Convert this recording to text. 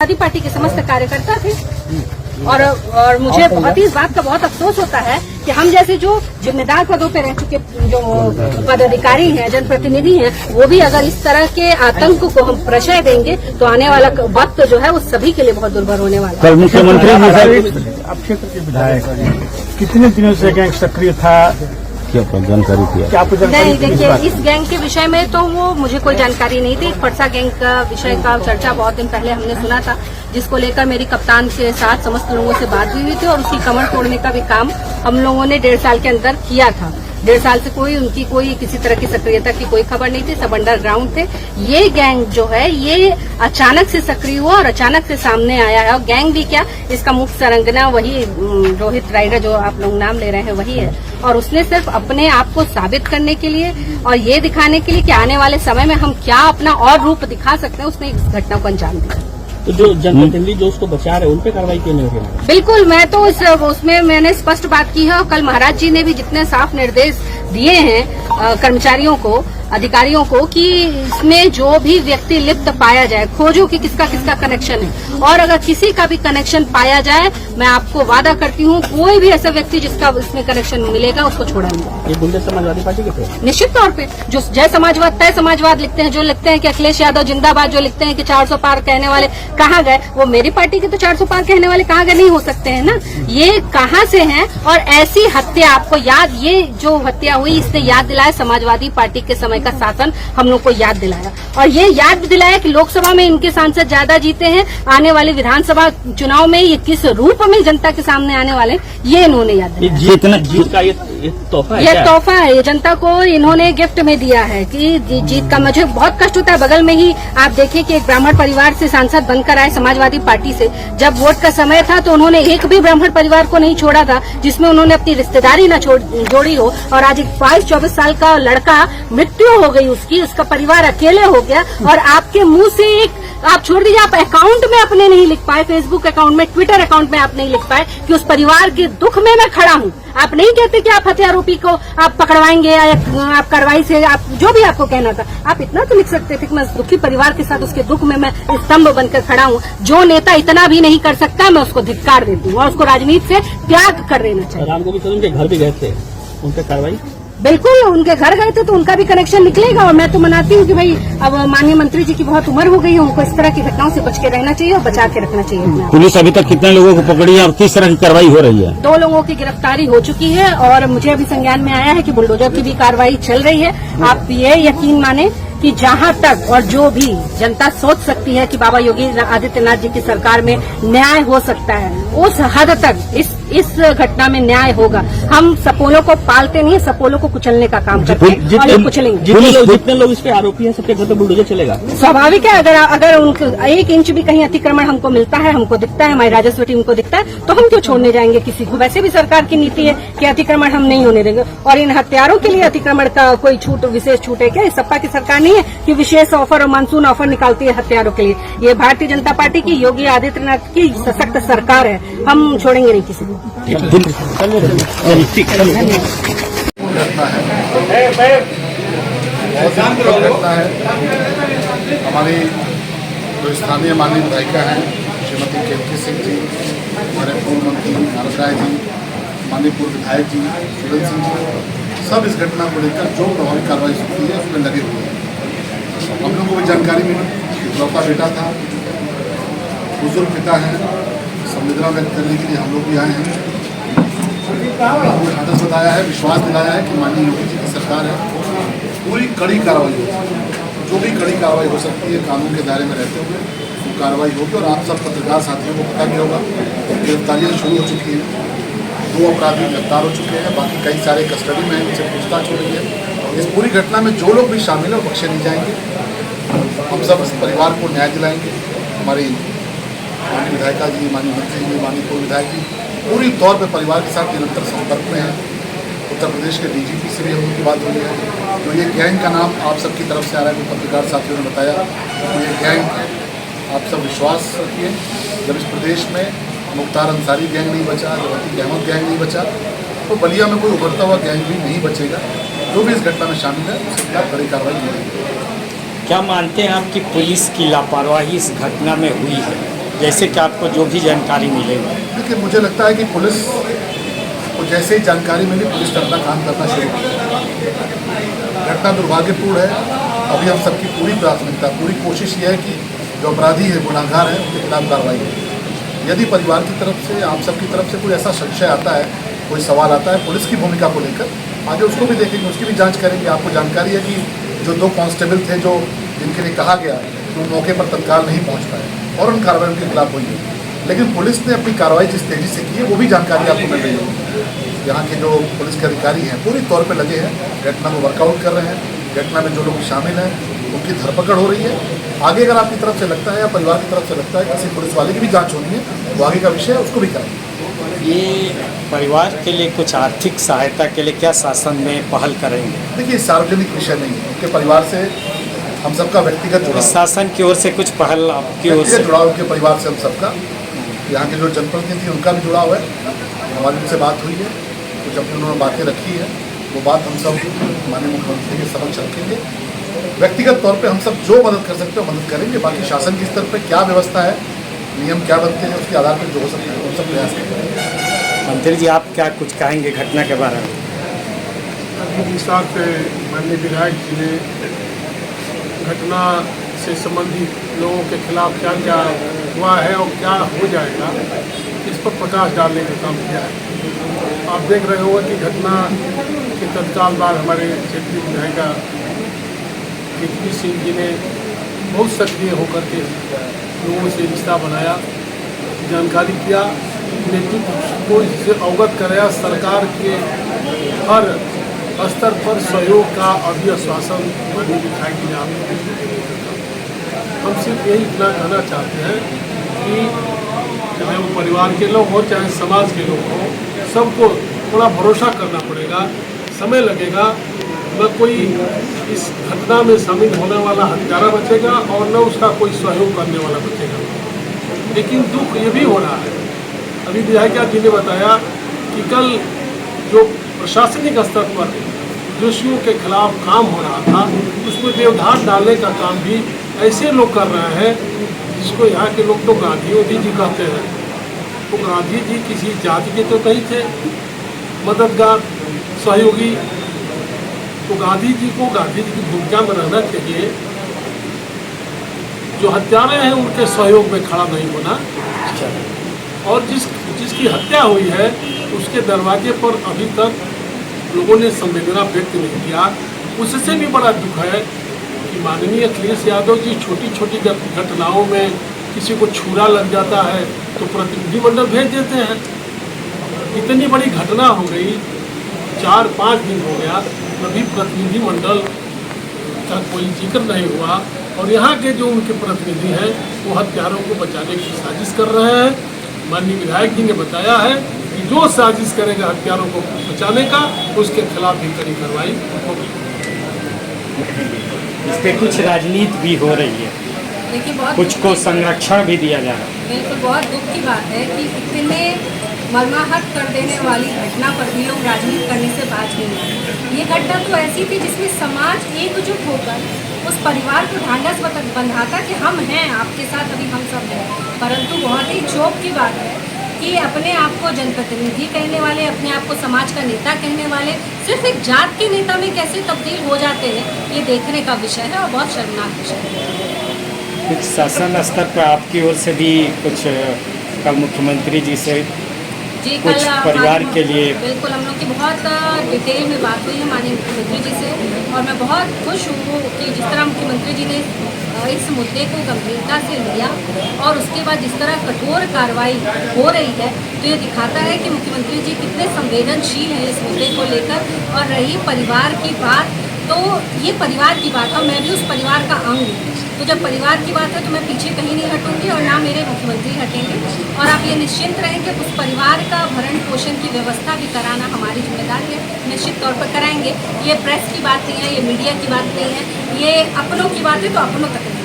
Samajwadi party के समस्त कार्यकर्ता थे और मुझे बहुत ही इस बात का बहुत अफसोस होता है कि हम जैसे जो जिम्मेदार पदों पे रह चुके जो पदाधिकारी हैं, जनप्रतिनिधि हैं, वो भी अगर इस तरह के आतंक को हम प्रशय देंगे तो आने वाला वक्त जो है वो सभी के लिए बहुत दुर्भर होने वाला है। कल मुख्यमंत्री आप क्षेत्र के विधायक कितने दिनों से गैंग सक्रिय था, क्या जानकारी थी? क्या आपको जानकारी? नहीं, देखिए इस गैंग के विषय में तो वो मुझे कोई जानकारी नहीं थी। फरसा गैंग का विषय का चर्चा बहुत दिन पहले हमने सुना था, जिसको लेकर मेरी कप्तान के साथ समस्त लोगों से बात भी हुई थी और उसकी कमर तोड़ने का भी काम हम लोगों ने 1.5 साल के अंदर किया था। 1.5 साल से उनकी कोई किसी तरह की सक्रियता की कोई खबर नहीं थी, सब अंडरग्राउंड थे। ये गैंग जो है ये अचानक से सक्रिय हुआ और अचानक से सामने आया है। और गैंग भी क्या, इसका मुख्य सरंगना वही रोहित राइडर जो आप लोग नाम ले रहे हैं वही है। और उसने सिर्फ अपने आप को साबित करने के लिए और ये दिखाने के लिए कि आने वाले समय में हम क्या अपना और रूप दिखा सकते हैं, उसने इस घटना को अंजाम दिया। तो जो जनप्रतिनिधि जो उसको बचा रहे उन पे कार्रवाई क्यों नहीं हो रही? बिल्कुल, मैं तो उसमें मैंने स्पष्ट बात की है और कल महाराज जी ने भी जितने साफ निर्देश दिए हैं कर्मचारियों को, अधिकारियों को, कि इसमें जो भी व्यक्ति लिप्त पाया जाए, खोजो कि किसका किसका कनेक्शन है। और अगर किसी का भी कनेक्शन पाया जाए, मैं आपको वादा करती हूँ कोई भी ऐसा व्यक्ति जिसका इसमें कनेक्शन मिलेगा उसको छोड़ा नहीं। ये गुंडे समाजवादी पार्टी के थे? निश्चित तौर पे जो जय समाजवाद तय समाजवाद लिखते हैं, जो लिखते हैं कि अखिलेश यादव जिंदाबाद, जो लिखते हैं कि 400 पार कहने वाले कहाँ गए, वो मेरी पार्टी के तो 400 पार कहने वाले कहाँ गए नहीं हो सकते हैं ना। ये कहाँ से हैं? और ऐसी हत्या आपको याद, ये जो हत्या हुई इसने याद दिलाया समाजवादी पार्टी के समय का शासन, हम लोग को याद दिलाया। और ये याद दिलाया कि लोकसभा में इनके सांसद ज्यादा जीते हैं, आने वाले विधानसभा चुनाव में ये किस रूप में जनता के सामने आने वाले, ये इन्होंने याद दिलाया। जीत का ये तोहफा है, ये तोहफा है, ये जनता को इन्होंने गिफ्ट में दिया है कि जीत का। मुझे बहुत कष्ट होता है, बगल में ही आप देखिए कि एक ब्राह्मण परिवार से सांसद बनकर आए समाजवादी पार्टी से। जब वोट का समय था तो उन्होंने एक भी ब्राह्मण परिवार को नहीं छोड़ा था जिसमें उन्होंने अपनी रिश्तेदारी न जोड़ी हो। और आज एक 22-24 साल का लड़का, मृत्यु हो गई उसका परिवार अकेले हो गया और आपके मुंह से एक, आप छोड़ दीजिए, आप अकाउंट में अपने नहीं लिख पाए, फेसबुक अकाउंट में, ट्विटर अकाउंट में आप नहीं लिख पाए कि उस परिवार के दुख में मैं खड़ा हूँ। आप नहीं कहते कि आप हत्या आरोपी को आप पकड़वाएंगे या आप कार्रवाई से, आप जो भी आपको कहना था, आप इतना तो लिख सकते थे कि मैं दुखी परिवार के साथ उसके दुख में मैं स्तंभ बनकर खड़ा हूँ। जो नेता इतना भी नहीं कर सकता, मैं उसको धिक्कार देती हूँ और उसको राजनीति से त्याग कर देना चाहिए। रामगोविंद सर उनके घर भी गए थे, उन पर कार्रवाई? बिल्कुल, उनके घर गए थे तो उनका भी कनेक्शन निकलेगा। और मैं तो मनाती हूँ कि भाई अब माननीय मंत्री जी की बहुत उम्र हो गई है, उनको इस तरह की घटनाओं से बच के रहना चाहिए और बचा के रखना चाहिए। पुलिस अभी तक कितने लोगों को पकड़ी है और किस तरह की कार्रवाई हो रही है? 2 लोगों की गिरफ्तारी हो चुकी है और मुझे अभी संज्ञान में आया है कि बुलडोजर की भी कार्रवाई चल रही है। आप ये यकीन माने कि जहां तक और जो भी जनता सोच सकती है कि बाबा योगी आदित्यनाथ जी की सरकार में न्याय हो सकता है, उस हद तक इस घटना में न्याय होगा। हम सपोलों को पालते नहीं, सपोलों को कुचलने का काम करते हैं और ये कुचलेंगे। जितने लोग इस पे आरोपी हैं सबके घर पे बुलडोजर चलेगा? स्वाभाविक है। अगर उनको 1 इंच भी कहीं अतिक्रमण हमको मिलता है, हमको दिखता है, हमारी राजस्व टीम को दिखता है, तो हम क्यों छोड़ने जाएंगे किसी को? वैसे भी सरकार की नीति है कि अतिक्रमण हम नहीं होने देंगे। और इन हत्यारों के लिए अतिक्रमण का कोई छूट, विशेष छूट है क्या? सपा की सरकार नहीं है कि विशेष ऑफर और मानसून ऑफर निकालती है हत्यारों के लिए। ये भारतीय जनता पार्टी की, योगी आदित्यनाथ की सशक्त सरकार है, हम छोड़ेंगे नहीं किसी को। हमारी जो स्थानीय माननीय विधायिका हैं श्रीमती केतकी सिंह जी, हमारे पूर्व मंत्री नारद राय जी, माननीय पूर्व विधायक जी सुरेंद्र सिंह जी, सब इस घटना को लेकर जो प्रभावी कार्रवाई होती है उसमें लगे हुए हैं। हम लोगों को भी जानकारी मिली, इकलौता बेटा था, बुजुर्ग पिता है, संवेदना व्यक्त करने के लिए हम लोग भी आए हैं। ढांढस बताया है, विश्वास दिलाया है कि माननीय योगी जी की सरकार है, पूरी कड़ी कार्रवाई होगी, जो भी कड़ी कार्रवाई हो सकती है कानून के दायरे में रहते हुए वो कार्रवाई होगी। और आप सब पत्रकार साथियों को पता भी होगा, गिरफ्तारियाँ शुरू हो चुकी हैं, 2 अपराधी गिरफ्तार हो चुके हैं, बाकी कई सारे कस्टडी में हैं, उनसे पूछताछ हो रही है। इस पूरी घटना में जो लोग भी शामिल हैं वो बख्शे नहीं जाएंगे। हम सब इस परिवार को न्याय दिलाएंगे। हमारी माननीय विधायिका जी, माननीय मंत्री जी, माननीय पूर्व विधायक जी पूरी तौर पे परिवार के साथ निरंतर संपर्क में हैं। उत्तर प्रदेश के डीजीपी से भी हम उनकी बात हुई है। जो ये गैंग का नाम आप सबकी तरफ से आ रहा है, जो पत्रकार साथियों ने बताया, तो ये गैंग है। आप सब विश्वास रखिए, जब इस प्रदेश में मुख्तार अंसारी गैंग नहीं बचा, जवाती अहमद गैंग नहीं बचा, तो बलिया में कोई उभरता हुआ गैंग भी नहीं बचेगा। जो भी इस घटना में शामिल है उसके खिलाफ कड़ी कार्रवाई होगी। क्या मानते हैं आप कि पुलिस की लापरवाही इस घटना में हुई है? जैसे कि आपको जो भी जानकारी मिलेगी? देखिए, मुझे लगता है कि पुलिस को जैसे ही जानकारी मिली, पुलिस ने अपना काम करना शुरू किया। घटना दुर्भाग्यपूर्ण है। अभी हम सबकी पूरी प्राथमिकता, पूरी कोशिश ये है कि जो अपराधी है, गुनाहगार है, उनके खिलाफ कार्रवाई हो। यदि परिवार की तरफ से, आप सबकी तरफ से कोई ऐसा संशय आता है, कोई सवाल आता है पुलिस की भूमिका को लेकर, आगे उसको भी देखेंगे, उसकी भी जांच करेंगे। आपको जानकारी है कि जो 2 कांस्टेबल थे जो जिनके लिए कहा गया, तो मौके पर तत्काल नहीं पहुंच पाए और उन कार्रवाई उनके खिलाफ हुई है। लेकिन पुलिस ने अपनी कार्रवाई जिस तेजी से की है, वो भी जानकारी आपको मिल रही है। यहाँ के जो पुलिस के अधिकारी हैं पूरी तौर पे लगे हैं, घटना को वर्कआउट कर रहे हैं। घटना में जो लोग शामिल हैं उनकी धरपकड़ हो रही है। आगे अगर आपकी तरफ से लगता है या परिवार की तरफ से लगता है किसी पुलिस वाले की भी जाँच होनी है, वो आगे का विषय है, उसको भी करेंगे। ये परिवार के लिए कुछ आर्थिक सहायता के लिए क्या शासन में पहल करेंगे? देखिए, सार्वजनिक विषय नहीं है, उनके परिवार से हम सबका व्यक्तिगत जुड़ाव, शासन की ओर से कुछ पहल आपकी ओर से? जुड़ाव उनके परिवार से हम सबका, यहाँ के जो जनप्रतिनिधि उनका भी जुड़ाव है। हमारी उनसे बात हुई है, कुछ अपनी उन्होंने बातें रखी है, वो बात हम सब माननीय मुख्यमंत्री के समक्ष रखेंगे। व्यक्तिगत तौर पे हम सब जो मदद कर सकते हो मदद करेंगे। बाकी शासन के स्तर पे क्या व्यवस्था है, नियम क्या बनते हैं, उसके आधार पर जो हो सकता है हम सब प्रयास करेंगे। मंत्री जी, आप क्या कुछ कहेंगे घटना के बारे में? विस्तार से माननीय विधायक जी ने घटना से संबंधित लोगों के खिलाफ क्या क्या हुआ है और क्या हो जाएगा, इस पर प्रकाश डालने का काम किया है। आप देख रहे होंगे कि घटना के तत्काल बाद हमारे क्षेत्रीय विधायिका कीर्ति सिंह जी ने बहुत सक्रिय होकर के लोगों से रिश्ता बनाया, जानकारी किया, नेतृत्व को इससे अवगत कराया। सरकार के हर स्तर पर सहयोग का अभी आश्वासन माननीय विधायक जी ने आपको। हम सिर्फ यही इतना कहना चाहते हैं कि चाहे वो परिवार के लोग हो, चाहे समाज के लोग हो, सबको थोड़ा भरोसा करना पड़ेगा। समय लगेगा, न कोई इस घटना में शामिल होने वाला हत्यारा बचेगा और न उसका कोई सहयोग करने वाला बचेगा। लेकिन दुख ये भी हो रहा है, अभी विधायिका जी ने बताया कि कल जो प्रशासनिक स्तर पर दोषियों के खिलाफ काम हो रहा था, उसमें व्यवधान डालने का काम भी ऐसे लोग कर रहे हैं जिसको यहाँ के लोग तो गांधी जी कहते हैं। तो गांधी जी किसी जाति के तो नहीं थे, मददगार, सहयोगी। तो गांधी जी को गांधी जी की भूमिका में रहना चाहिए। जो हत्यारे हैं उनके सहयोग में खड़ा नहीं होना। और जिसकी हत्या हुई है उसके दरवाजे पर अभी तक लोगों ने संवेदना व्यक्त नहीं किया। उससे भी बड़ा दुख है कि माननीय अखिलेश यादव जी छोटी छोटी घटनाओं में किसी को छुरा लग जाता है तो प्रतिनिधिमंडल भेज देते हैं। इतनी बड़ी घटना हो गई, 4-5 दिन हो गया, अभी प्रतिनिधिमंडल का कोई जिक्र नहीं हुआ। और यहाँ के जो उनके प्रतिनिधि हैं वो हत्यारों को बचाने की साजिश कर रहे हैं। माननीय विधायक जी ने बताया है कि जो साजिश करेगा हत्यारों को बचाने का, उसके खिलाफ भी कड़ी कार्रवाई होगी। इस पे कुछ राजनीति भी हो रही है, देखिए बहुत कुछ को संरक्षण भी दिया जा रहा है। बिल्कुल बहुत दुख की बात है कि इतने मर्माहत कर देने वाली घटना पर भी लोग राजनीति करने से बाज नहीं आए। ये घटना तो ऐसी थी जिसमें समाज एकजुट होकर उस परिवार को ढांढस बंधाता कि हम हैं आपके साथ, अभी हम सब हैं। परंतु बहुत ही चौक की बात है कि अपने आप को जनप्रतिनिधि कहने वाले, अपने आप को समाज का नेता कहने वाले सिर्फ एक जात के नेता में कैसे तब्दील हो जाते हैं, ये देखने का विषय है और बहुत शर्मनाक विषय है। कुछ शासन स्तर पर आपकी ओर से भी कुछ कल मुख्यमंत्री जी से जी कुछ परिवार के लिए? बिल्कुल, हम लोग की बहुत डिटेल में बात हुई है माननीय मुख्यमंत्री जी से और मैं बहुत खुश हूँ कि जिस तरह मुख्यमंत्री जी ने इस मुद्दे को गंभीरता से लिया और उसके बाद जिस तरह कठोर कार्रवाई हो रही है, तो ये दिखाता है कि मुख्यमंत्री जी कितने संवेदनशील हैं इस मुद्दे को लेकर। और रही परिवार की बात, तो ये परिवार की बात है, मैं भी उस परिवार का अंग हूँ। तो जब परिवार की बात है तो मैं पीछे कहीं नहीं हटूंगी और ना मेरे मुख्यमंत्री हटेंगे। और आप ये निश्चिंत रहें कि उस परिवार का भरण पोषण की व्यवस्था भी कराना हमारी जिम्मेदारी है, निश्चित तौर पर कराएंगे। ये प्रेस की बात नहीं है, ये मीडिया की बात नहीं है, ये अपनों की बात है, तो अपनों तक नहीं।